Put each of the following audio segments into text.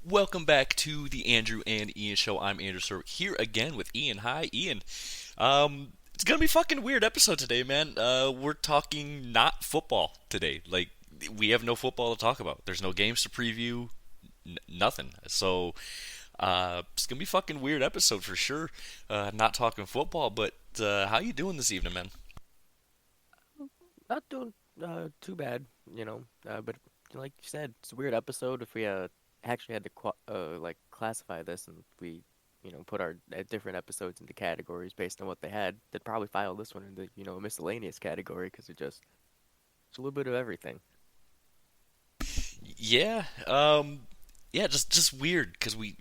Welcome back to the Andrew and Ian Show. I'm Andrew Sork here again with Ian. Hi, Ian. It's gonna be a fucking weird episode today, man. We're talking not football today. Like, we have no football to talk about. There's no games to preview. Nothing. So, it's gonna be a fucking weird episode for sure. Not talking football, but how you doing this evening, man? Not doing too bad, but like you said, it's a weird episode. If we actually had to classify this and we put our different episodes into categories based on what they had, they'd probably file this one into a miscellaneous category because it's a little bit of everything. Yeah. Yeah, just weird because we're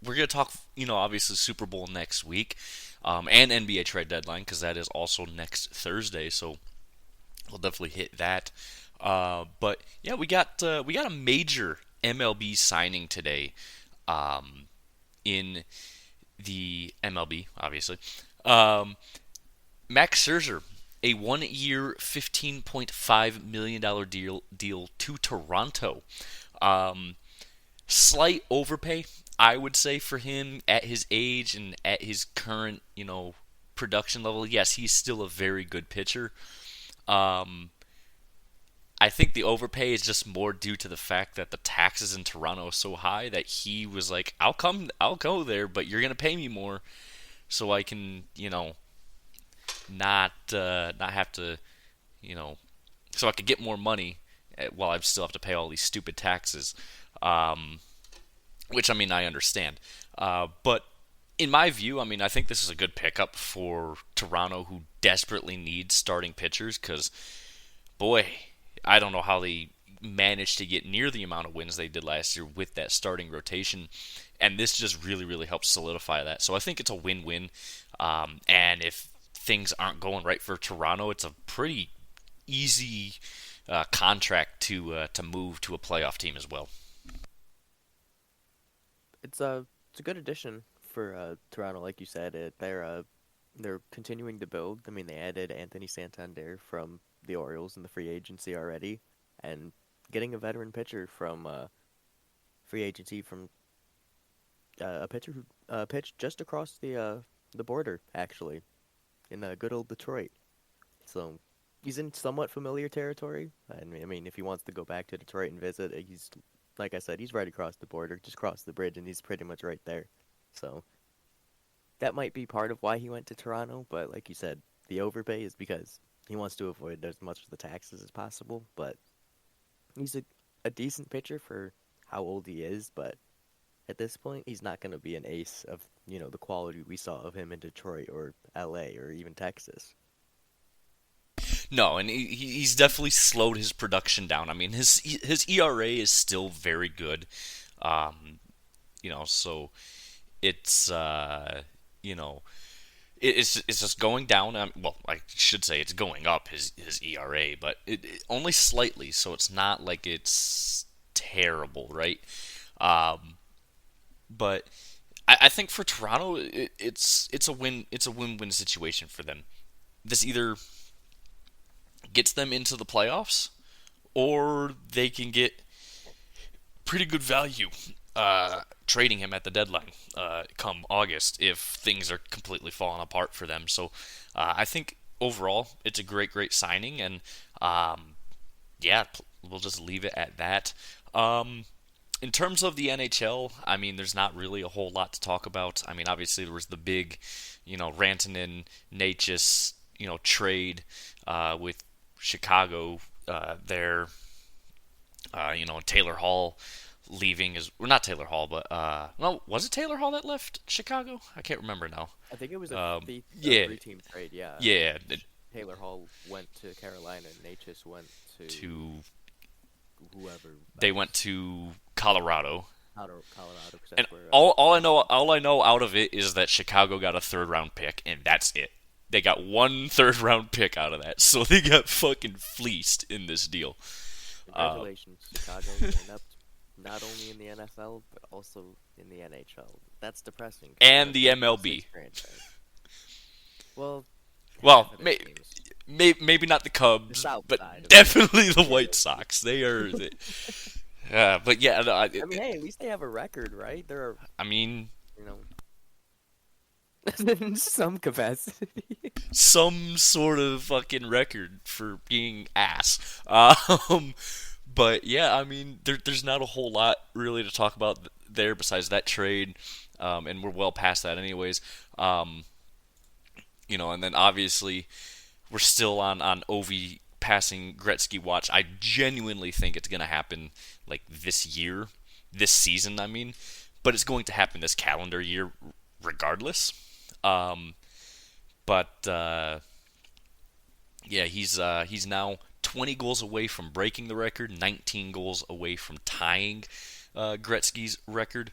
gonna talk, obviously Super Bowl next week, and NBA trade deadline because that is also next Thursday. So we'll definitely hit that. But yeah, we got a major MLB signing today, in the MLB, obviously. Um, Max Scherzer, a 1-year, $15.5 million deal to Toronto. Um, Slight overpay, I would say, for him at his age and at his current, production level. Yes, he's still a very good pitcher. Um, I think the overpay is just more due to the fact that the taxes in Toronto are so high that he was like, I'll go there, but you're gonna pay me more so I can, not have to, you know, so I could get more money while I still have to pay all these stupid taxes. Um, which I mean I understand, but in my view, I mean I think this is a good pickup for Toronto, who desperately needs starting pitchers because boy, I don't know how they managed to get near the amount of wins they did last year with that starting rotation, and this just really, really helps solidify that. So I think it's a win-win. And if things aren't going right for Toronto, it's a pretty easy contract to move to a playoff team as well. It's a good addition for Toronto, like you said. They're continuing to build. I mean, they added Anthony Santander from the Orioles in the free agency already, and getting a veteran pitcher from free agency from a pitcher who pitched just across the border, actually, in good old Detroit. So he's in somewhat familiar territory. I mean, if he wants to go back to Detroit and visit, he's like I said, he's right across the border, just cross the bridge, and he's pretty much right there. So that might be part of why he went to Toronto. But like you said, the overpay is because he wants to avoid as much of the taxes as possible. But he's a decent pitcher for how old he is. But at this point, he's not going to be an ace of the quality we saw of him in Detroit or L.A. or even Texas. No, and he's definitely slowed his production down. I mean, his ERA is still very good. Um, so it's you know it's just going down. Well, I should say it's going up his ERA, but only slightly. So it's not like it's terrible, right? Um, but I think for Toronto, it's a win. It's a win-win situation for them. This either gets them into the playoffs, or they can get pretty good value trading him at the deadline come August if things are completely falling apart for them. So I think overall it's a great signing, and yeah, we'll just leave it at that. Um, in terms of the NHL, I mean, there's not really a whole lot to talk about. I mean, obviously there was the big, Rantanen, Natchez, trade with Chicago there. Taylor Hall leaving is, well, not Taylor Hall, but no, was it Taylor Hall that left Chicago? I can't remember now. I think it was a Yeah, three-team trade. Yeah, yeah, Taylor Hall went to Carolina, and Natchez went to to whoever they else went to Colorado. out of Colorado, because And that's where all I know out of it is that Chicago got a third round pick, and that's it. They got one third round pick out of that, so they got fucking fleeced in this deal. Uh, congratulations, Chicago. You end up not only in the NFL but also in the NHL. That's depressing because you're and a the Big Six MLB. franchise. Well, Well, half of their teams, maybe not the the Cubs, South but Side of the definitely the White AFC. Sox. They are. But yeah, no, I mean, hey, at least they have a record, right? There are, I mean, you know, in some capacity. some sort of fucking record for being ass. But yeah, I mean, there's not a whole lot really to talk about there besides that trade, and we're well past that anyways. Um, and then obviously we're still on Ovi passing Gretzky watch. I genuinely think it's gonna happen like this year, this season. I mean, but it's going to happen this calendar year regardless. Um, but Yeah, he's now 20 goals away from breaking the record, 19 goals away from tying Gretzky's record,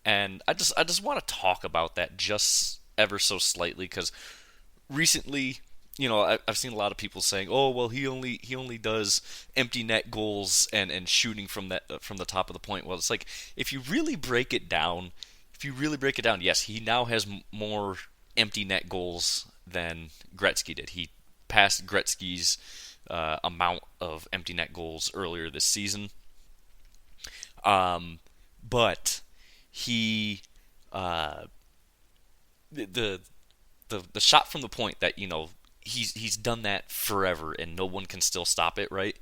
and I just want to talk about that just ever so slightly because recently, I've seen a lot of people saying, "Oh, well, he only does empty net goals and shooting from the top of the point." Well, it's like if you really break it down, yes, he now has more empty net goals than Gretzky did. He passed Gretzky's amount of empty net goals earlier this season. But he uh, the the shot from the point that he's done that forever and no one can still stop it, right?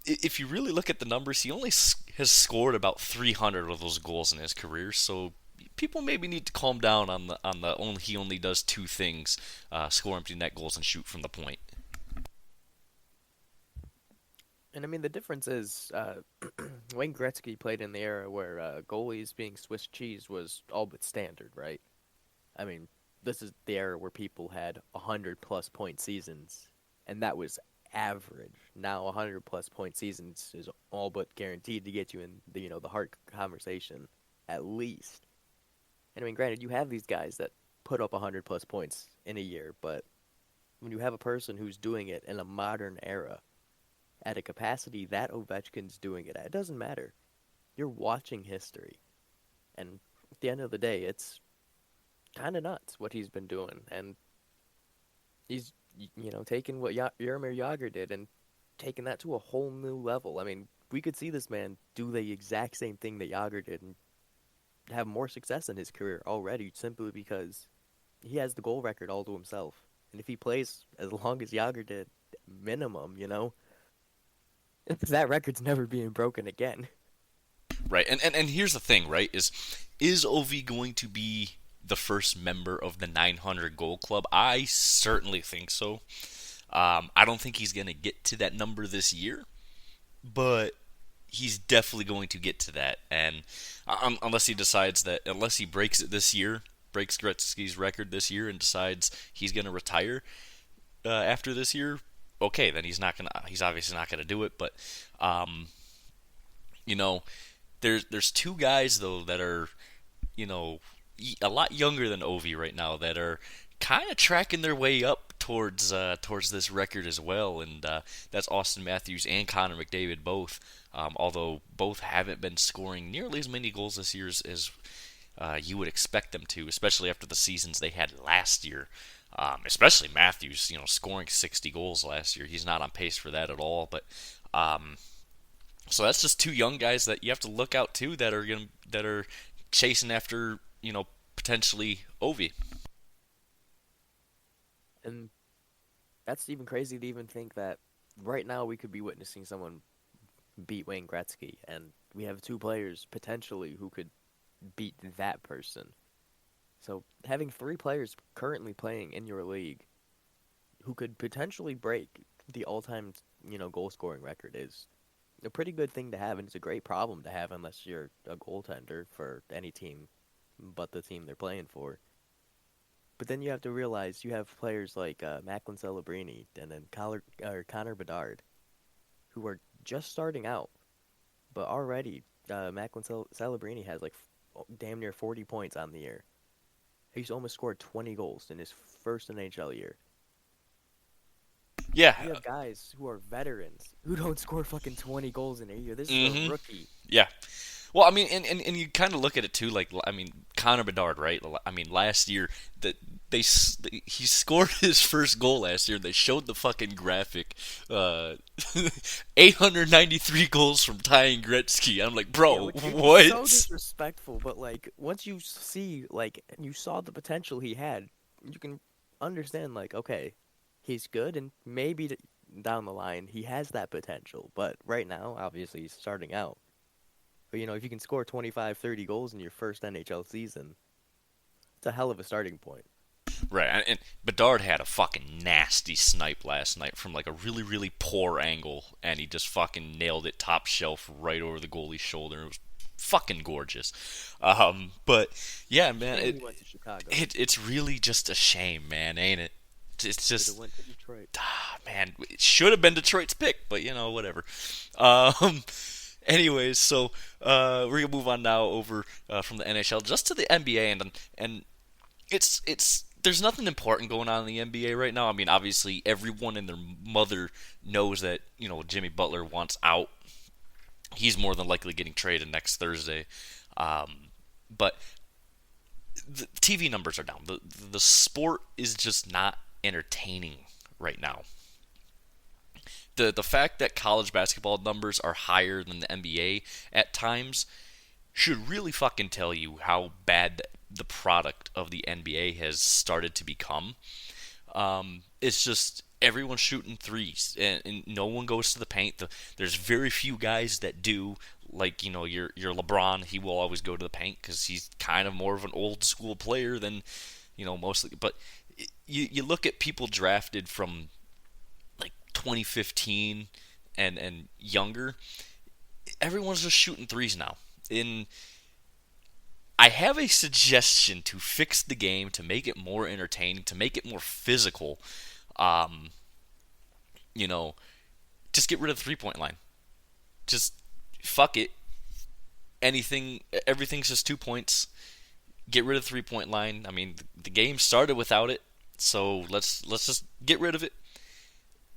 If you really look at the numbers, he only has scored about 300 of those goals in his career. So people maybe need to calm down on the only he only does two things: score empty net goals and shoot from the point. And I mean, the difference is Wayne Gretzky played in the era where goalies being Swiss cheese was all but standard, right? I mean, this is the era where people had 100 plus point seasons, and that was average. Now 100 plus point seasons is all but guaranteed to get you in the heart conversation, at least. And I mean, granted, you have these guys that put up 100 plus points in a year, but when you have a person who's doing it in a modern era at a capacity that Ovechkin's doing it at, it doesn't matter. You're watching history, and at the end of the day, it's kind of nuts what he's been doing, and he's taking what Jaromir Jagr did and taking that to a whole new level. I mean, we could see this man do the exact same thing that Jagr did and have more success in his career already simply because he has the goal record all to himself. And if he plays as long as Jagr did, minimum, that record's never being broken again. Right, and here's the thing, right? Is Ovi going to be the first member of the 900 goal club? I certainly think so. I don't think he's going to get to that number this year, but he's definitely going to get to that. And unless he breaks it this year, breaks Gretzky's record this year, and decides he's going to retire after this year, okay, then he's obviously not gonna do it. But um, you know, there's two guys though that are a lot younger than Ovi right now that are kind of tracking their way up towards this record as well, and that's Austin Matthews and Connor McDavid both. Although both haven't been scoring nearly as many goals this year as you would expect them to, especially after the seasons they had last year. Especially Matthews, scoring 60 goals last year. He's not on pace for that at all. But so that's just two young guys that you have to look out to that are chasing after potentially Ovi. And that's even crazy to even think that right now we could be witnessing someone beat Wayne Gretzky, and we have two players potentially who could beat that person. So having three players currently playing in your league who could potentially break the all-time, goal scoring record is a pretty good thing to have, and it's a great problem to have unless you're a goaltender for any team but the team they're playing for. But then you have to realize you have players like Macklin Celebrini and then Connor Bedard who are just starting out, but already Macklin Celebrini has like damn near 40 points on the year. He's almost scored 20 goals in his first NHL year. Yeah. We have guys who are veterans who don't score fucking 20 goals in a year. This is Mm-hmm. a rookie. Yeah. Well, I mean, and you kind of look at it too, like, I mean, Connor Bedard, right? I mean, last year, he scored his first goal last year. They showed the fucking graphic, uh, 893 goals from Ty Gretzky. I'm like, Yeah, bro, which is so what? disrespectful, but like once you see like and you saw the potential he had, you can understand like okay, he's good and maybe down the line he has that potential, but right now obviously he's starting out. But if you can score 25, 30 goals in your first NHL season, it's a hell of a starting point. Right, and Bedard had a fucking nasty snipe last night from like a really, really poor angle, and he just fucking nailed it top shelf right over the goalie's shoulder. It was fucking gorgeous. But yeah, man, Shame he went to Chicago. it's really just a shame, man, ain't it? It's Should have just, went to Detroit. man, it should have been Detroit's pick, but whatever. Um, anyways, so we're gonna move on now over from the NHL just to the NBA, and it's there's nothing important going on in the NBA right now. I mean, obviously everyone and their mother knows that Jimmy Butler wants out. He's more than likely getting traded next Thursday. But the TV numbers are down. The sport is just not entertaining right now. The fact that college basketball numbers are higher than the NBA at times should really fucking tell you how bad the product of the NBA has started to become. It's just everyone's shooting threes, and no one goes to the paint. There's very few guys that do. Like your LeBron, he will always go to the paint because he's kind of more of an old school player than mostly. But you look at people drafted from like 2015 and younger. Everyone's just shooting threes now. In I have a suggestion to fix the game, to make it more entertaining, to make it more physical. Um, you know, just get rid of the 3 point line. Just fuck it. Everything's just 2 points. Get rid of the 3 point line. I mean, the game started without it, so let's just get rid of it,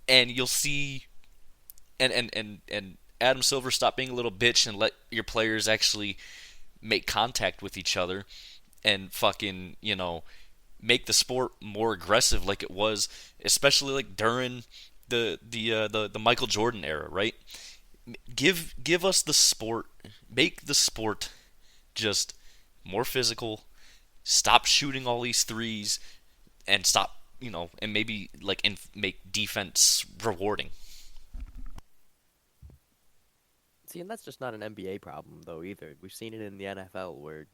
and you'll see. And Adam Silver, stop being a little bitch and let your players actually make contact with each other and fucking make the sport more aggressive like it was, especially like during the Michael Jordan era, right? Give us the sport, make the sport just more physical. Stop shooting all these threes and stop, and maybe make defense rewarding. See, and that's just not an NBA problem though either. We've seen it in the NFL where,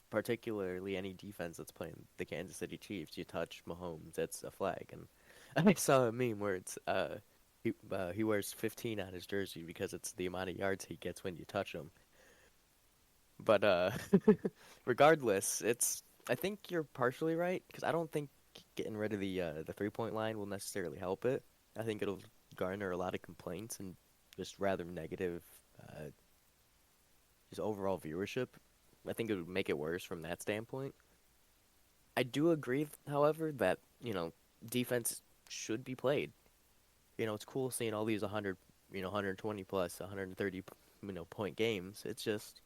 particularly any defense that's playing the Kansas City Chiefs, you touch Mahomes, it's a flag. And I saw a meme where it's he wears 15 on his jersey because it's the amount of yards he gets when you touch him. But regardless, it's I think you're partially right because I don't think getting rid of the 3 point line will necessarily help it. I think it'll garner a lot of complaints and just rather negative, uh, just overall viewership. I think it would make it worse from that standpoint. I do agree, however, that defense should be played. It's cool seeing all these 100, 120 plus, 130, point games. It's just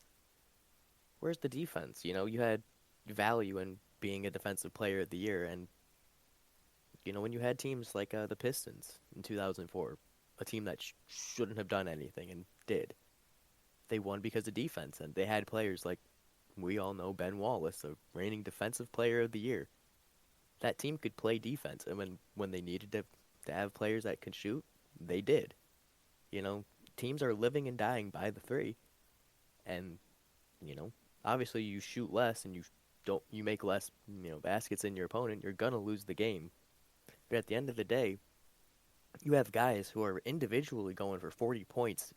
where's the defense? You had value in being a defensive player of the year, and when you had teams like the Pistons in 2004, a team that shouldn't have done anything and did. They won because of defense, and they had players like we all know Ben Wallace, the reigning defensive player of the year. That team could play defense, and when they needed to have players that could shoot, they did. You know, Teams are living and dying by the three, and obviously you shoot less and you make less baskets than your opponent, you're gonna lose the game. But at the end of the day, you have guys who are individually going for 40 points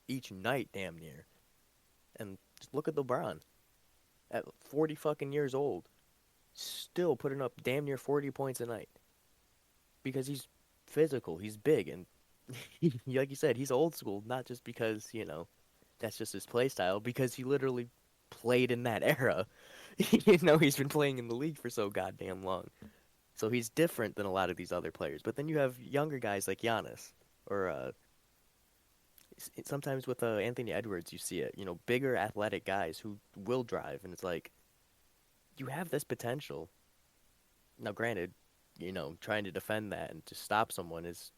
each night, damn near. And just look at LeBron at 40 fucking years old, still putting up damn near 40 points a night because he's physical, he's big, and like you said, he's old school. Not just because that's just his play style, because he literally played in that era. He's been playing in the league for so goddamn long. So he's different than a lot of these other players. But then you have younger guys like Giannis, or sometimes with Anthony Edwards, you see it. Bigger athletic guys who will drive, and it's like you have this potential. Now, granted, trying to defend that and to stop someone is,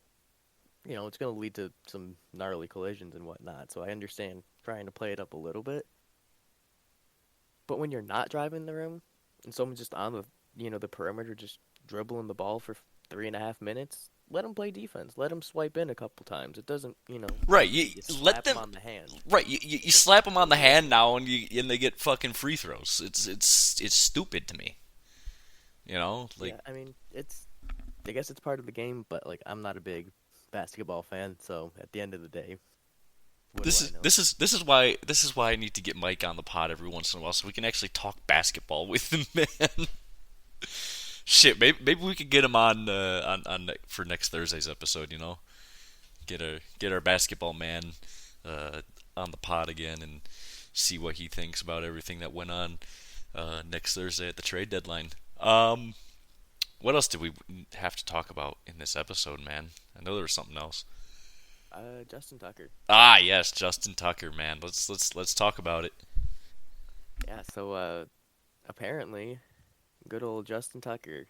it's going to lead to some gnarly collisions and whatnot. So I understand trying to play it up a little bit. But when you're not driving the rim and someone's just on the perimeter, just dribbling the ball for 3.5 minutes, let them play defense. Let them swipe in a couple times. It doesn't, Right, you you let slap them them. on the hand. Right, you It's slap them on the hand unrealistic. now, and they get fucking free throws. It's stupid to me. Like Yeah, I mean, I guess it's part of the game, but like, I'm not a big basketball fan, so at the end of the day, what do this I is know? this is this is why I need to get Mike on the pod every once in a while so we can actually talk basketball with him, man. Shit, maybe we could get him on for next Thursday's episode. Get our basketball man on the pod again and see what he thinks about everything that went on next Thursday at the trade deadline. Um, what else did we have to talk about in this episode, man? I know there was something else. Justin Tucker. Ah, yes, Justin Tucker, man. Let's talk about it. Yeah, so apparently, good old Justin Tucker,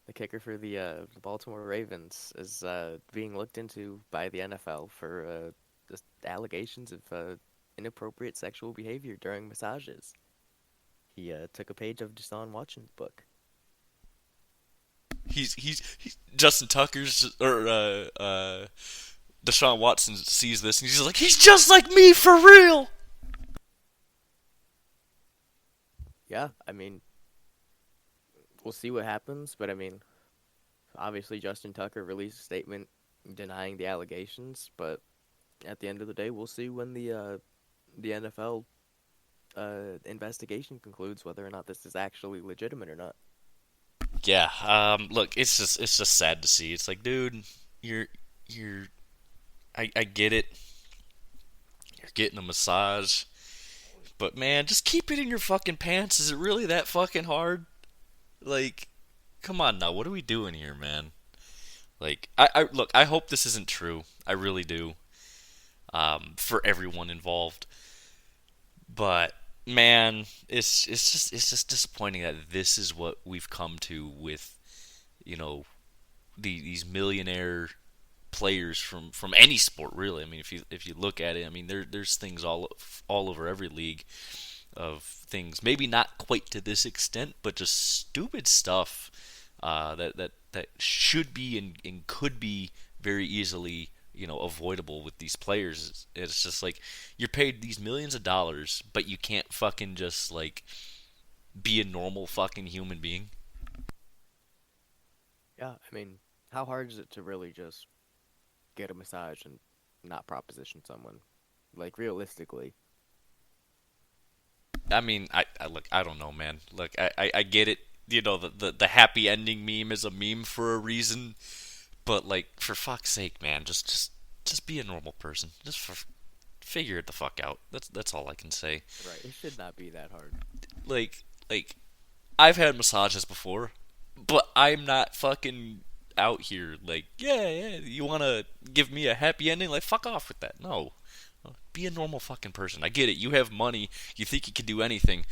the kicker for the Baltimore Ravens, is being looked into by the NFL for just allegations of inappropriate sexual behavior during massages. He took a page of Deshaun Watson's book. He's Justin Tucker's or Deshaun Watson sees this and he's like, he's just like me for real. Yeah, I mean, we'll see what happens, but I mean, obviously Justin Tucker released a statement denying the allegations, but at the end of the day, we'll see when the NFL investigation concludes whether or not this is actually legitimate or not. Yeah. Look, it's just sad to see. It's like, dude, you're. I get it. You're getting a massage, but man, just keep it in your fucking pants. Is it really that fucking hard? Like, come on now. What are we doing here, man? Like, I look. I hope this isn't true. I really do. For everyone involved. But man, it's just disappointing that this is what we've come to with you know these millionaire players from any sport really. I mean, if you look at it, I mean there's things all over every league of things maybe not quite to this extent, but just stupid stuff that should be and could be very easily avoidable with these players. It's just like you're paid these millions of dollars, but you can't fucking just like be a normal fucking human being. Yeah, I mean, how hard is it to really just get a massage and not proposition someone? Like realistically, I mean, I look, I don't know, man. Look, I get it. The happy ending meme is a meme for a reason, but like for fuck's sake, man, just be a normal person. Figure it the fuck out. That's all I can say. right? It should not be that hard. Like I've had massages before, but I'm not fucking out here like, yeah, you want to give me a happy ending? Like, fuck off with that. No. Be a normal fucking person. I get it. You have money. You think you can do anything.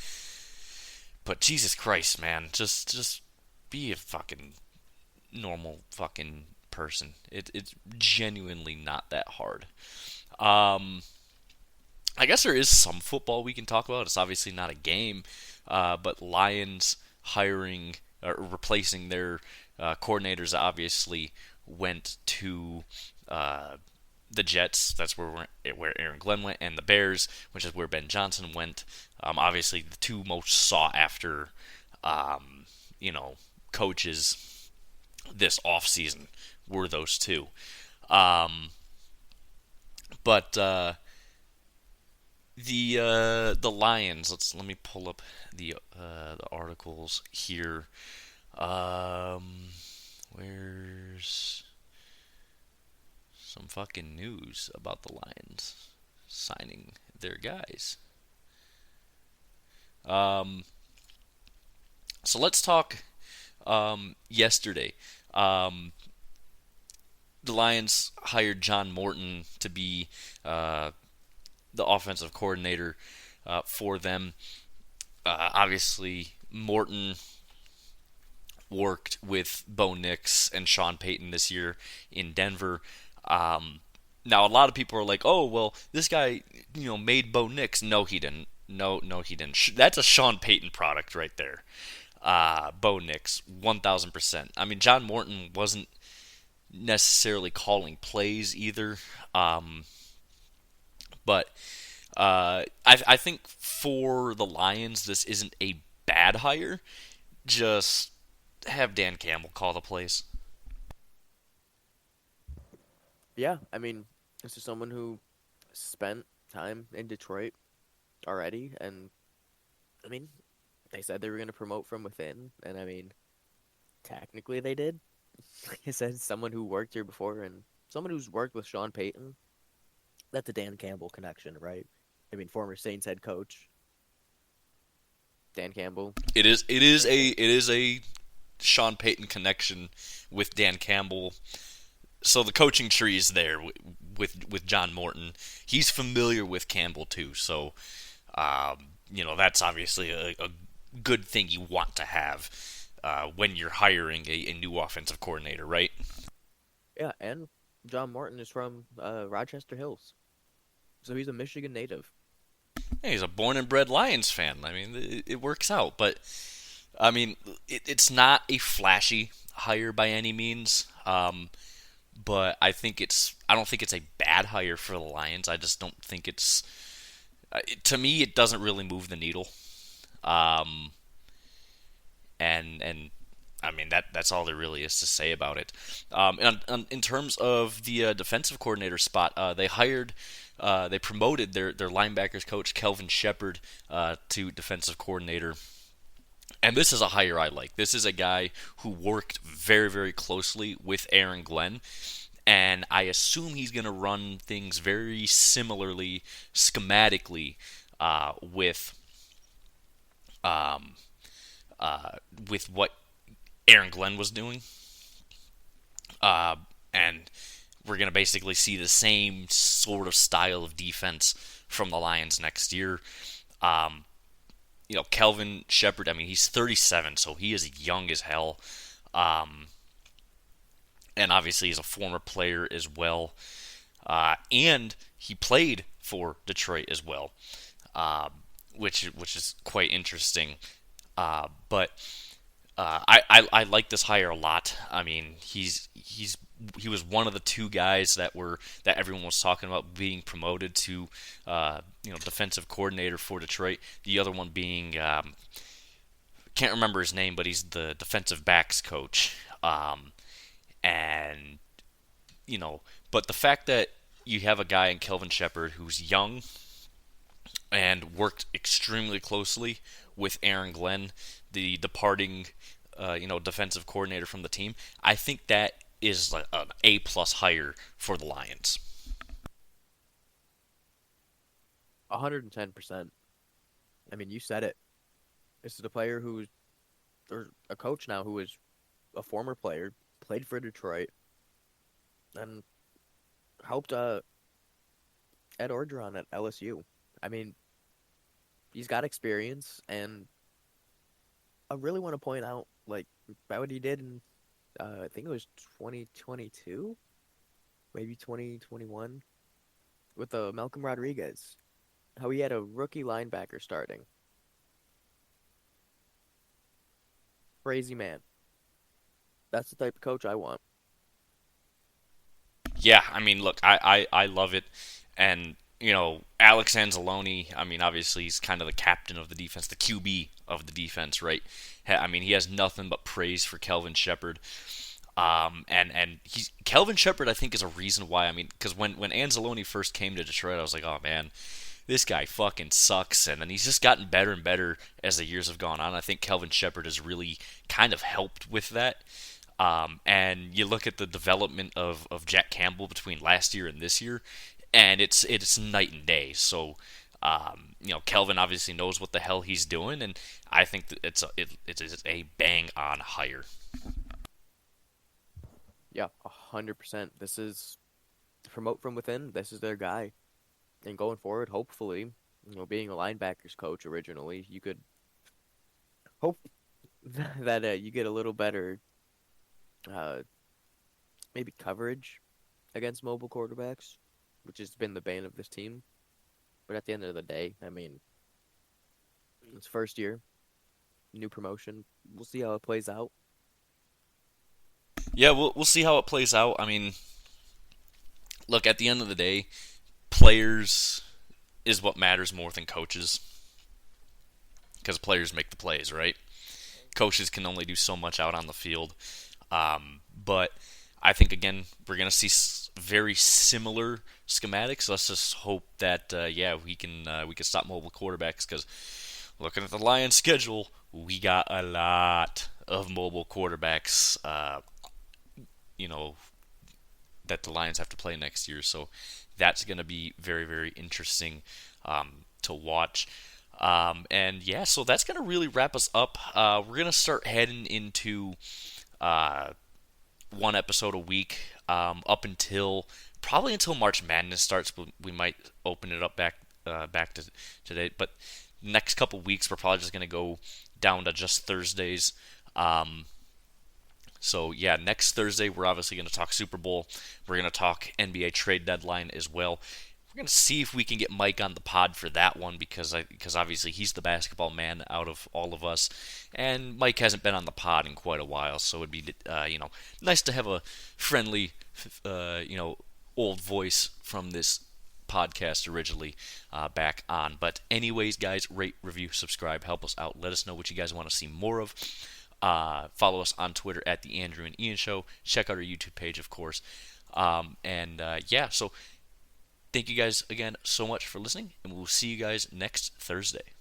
But Jesus Christ, man. Just be a fucking normal fucking person. It's genuinely not that hard. Um, I guess there is some football we can talk about. It's obviously not a game, but Lions hiring or replacing their coordinators obviously went to the Jets. That's where Aaron Glenn went, and the Bears, which is where Ben Johnson went. Obviously, the two most sought after, um, you know, coaches this offseason were those two. Um, but the Lions. Let me pull up the articles here. Where's some fucking news about the Lions signing their guys? Um, so let's talk yesterday. Um, the Lions hired John Morton to be the offensive coordinator for them. Obviously, Morton worked with Bo Nix and Sean Payton this year in Denver. Now, a lot of people are like, "Oh, well, this guy, made Bo Nix." No, he didn't. No, no, he didn't. That's a Sean Payton product right there. Bo Nix, 1,000%. I mean, John Morton wasn't necessarily calling plays either, but I think for the Lions, this isn't a bad hire. Just have Dan Campbell call the plays. Yeah, I mean, this is someone who spent time in Detroit already, and I mean, they said they were going to promote from within, and I mean, technically they did. Like I said, someone who worked here before and someone who's worked with Sean Payton. That's a Dan Campbell connection, right? I mean, former Saints head coach Dan Campbell. It is a Sean Payton connection with Dan Campbell. So the coaching tree is there with John Morton. He's familiar with Campbell too. So that's obviously a good thing you want to have when you're hiring a new offensive coordinator, right? Yeah, and John Morton is from Rochester Hills, so he's a Michigan native. Yeah, he's a born and bred Lions fan. I mean, it works out. But I mean, it's not a flashy hire by any means. But I don't think it's a bad hire for the Lions. I just don't think to me, it doesn't really move the needle. Um, and I mean that's all there really is to say about it. In terms of the defensive coordinator spot, they promoted their linebackers coach Kelvin Shepard to defensive coordinator. And this is a hire I like. This is a guy who worked very, very closely with Aaron Glenn. And I assume he's going to run things very similarly, schematically, with um, with what Aaron Glenn was doing. And we're going to basically see the same sort of style of defense from the Lions next year. Kelvin Shepard, I mean, he's 37, so he is young as hell. And obviously he's a former player as well. And he played for Detroit as well, which is quite interesting. But I like this hire a lot. I mean, he was one of the two guys that everyone was talking about being promoted to defensive coordinator for Detroit. The other one being can't remember his name, but he's the defensive backs coach. And but the fact that you have a guy in Kelvin Shepard who's young and worked extremely closely with Aaron Glenn, the departing defensive coordinator from the team, I think that is like an A+ hire for the Lions. 110%. I mean, you said it. This is a player or a coach now who is a former player, played for Detroit, and helped Ed Orgeron at LSU. I mean, he's got experience, and I really want to point out, like, about what he did in, I think it was 2022, maybe 2021, with Malcolm Rodriguez. How he had a rookie linebacker starting. Crazy man. That's the type of coach I want. Yeah, I mean, look, I love it. And, Alex Anzalone, I mean, obviously he's kind of the captain of the defense, the QB of the defense, right? I mean, he has nothing but praise for Kelvin Shepard. And Kelvin Shepard, I think, is a reason why. I mean, because when Anzalone first came to Detroit, I was like, oh, man, this guy fucking sucks. And then he's just gotten better and better as the years have gone on. I think Kelvin Shepard has really kind of helped with that. And you look at the development of Jack Campbell between last year and this year, and it's night and day. So, Kelvin obviously knows what the hell he's doing, and I think that it's a bang on hire. Yeah, 100%. This is to promote from within. This is their guy. And going forward, hopefully, being a linebackers coach originally, you could hope that you get a little better uh, maybe coverage against mobile quarterbacks, which has been the bane of this team. But at the end of the day, I mean, it's first year, new promotion. We'll see how it plays out. Yeah, we'll see how it plays out. I mean, look, at the end of the day, players is what matters more than coaches because players make the plays, right? Coaches can only do so much out on the field. But I think again we're gonna see very similar schematics. Let's just hope that yeah we can stop mobile quarterbacks because looking at the Lions' schedule, we got a lot of mobile quarterbacks. You know that the Lions have to play next year, so that's gonna be very very interesting to watch. And yeah, so that's gonna really wrap us up. We're gonna start heading into uh, one episode a week up until probably until March Madness starts. We might open it up back to today, but next couple weeks we're probably just gonna go down to just Thursdays. So yeah, next Thursday we're obviously gonna talk Super Bowl. We're gonna talk NBA trade deadline as well. We're gonna see if we can get Mike on the pod for that one because obviously he's the basketball man out of all of us, and Mike hasn't been on the pod in quite a while, so it'd be nice to have a friendly old voice from this podcast originally back on. But anyways, guys, rate, review, subscribe, help us out. Let us know what you guys want to see more of. Follow us on Twitter at the Andrew and Ian Show. Check out our YouTube page, of course. Yeah, so thank you guys again so much for listening, and we'll see you guys next Thursday.